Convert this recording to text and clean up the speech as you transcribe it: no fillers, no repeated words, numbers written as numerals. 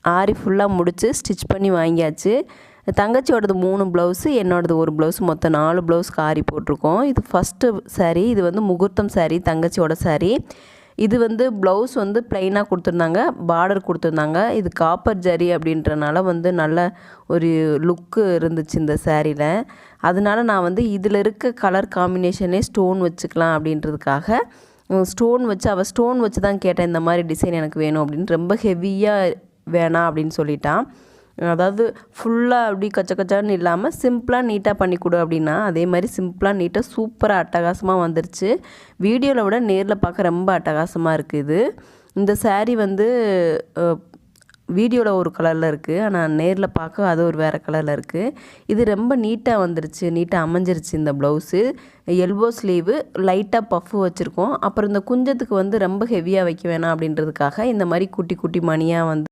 ஆரி ஃபுல்லாக முடித்து ஸ்டிச் பண்ணி வாங்கியாச்சு. தங்கச்சியோடது 3 ப்ளவுஸு, என்னோடது 1 ப்ளவுஸ், மொத்தம் 4 ப்ளவுஸ்க்கு ஆரி போட்டிருக்கோம். இது ஃபஸ்ட்டு சாரீ. இது வந்து முகூர்த்தம் சாரீ, தங்கச்சியோட சாரீ. இது வந்து ப்ளவுஸ் வந்து ப்ளைனாக கொடுத்துருந்தாங்க, பார்டர் கொடுத்துருந்தாங்க. இது காப்பர் ஜரி அப்படின்றனால வந்து நல்ல ஒரு லுக்கு இருந்துச்சு இந்த சாரியில். அதனால நான் வந்து இதில் இருக்க கலர் காம்பினேஷனே ஸ்டோன் வச்சுக்கலாம் அப்படின்றதுக்காக ஸ்டோன் வச்சு, அவள் ஸ்டோன் வச்சு தான் கேட்டேன், இந்த மாதிரி டிசைன் எனக்கு வேணும் அப்படின்னு. ரொம்ப ஹெவியாக வேணாம் அப்படின்னு சொல்லிட்டான். அதாவது ஃபுல்லாக அப்படி கச்ச கச்சான்னு இல்லாமல் சிம்பிளாக நீட்டாக பண்ணி கொடு அப்படின்னா, அதே மாதிரி சிம்பிளாக நீட்டாக சூப்பராக அட்டகாசமாக வந்துருச்சு. வீடியோவில் விட நேரில் பார்க்க ரொம்ப அட்டகாசமாக இருக்குது. இந்த சாரீ வந்து வீடியோவில் ஒரு கலரில் இருக்குது, ஆனால் நேரில் பார்க்க அது ஒரு வேறு கலரில் இருக்குது. இது ரொம்ப நீட்டாக வந்துருச்சு, நீட்டாக அமைஞ்சிருச்சு. இந்த ப்ளவுஸு எல்போ ஸ்லீவு, லைட்டாக பஃப் வச்சுருக்கோம். அப்புறம் இந்த குஞ்சத்துக்கு வந்து ரொம்ப ஹெவியாக வைக்க வேணாம் அப்படின்றதுக்காக இந்த மாதிரி குட்டி குட்டி மணியாக வந்து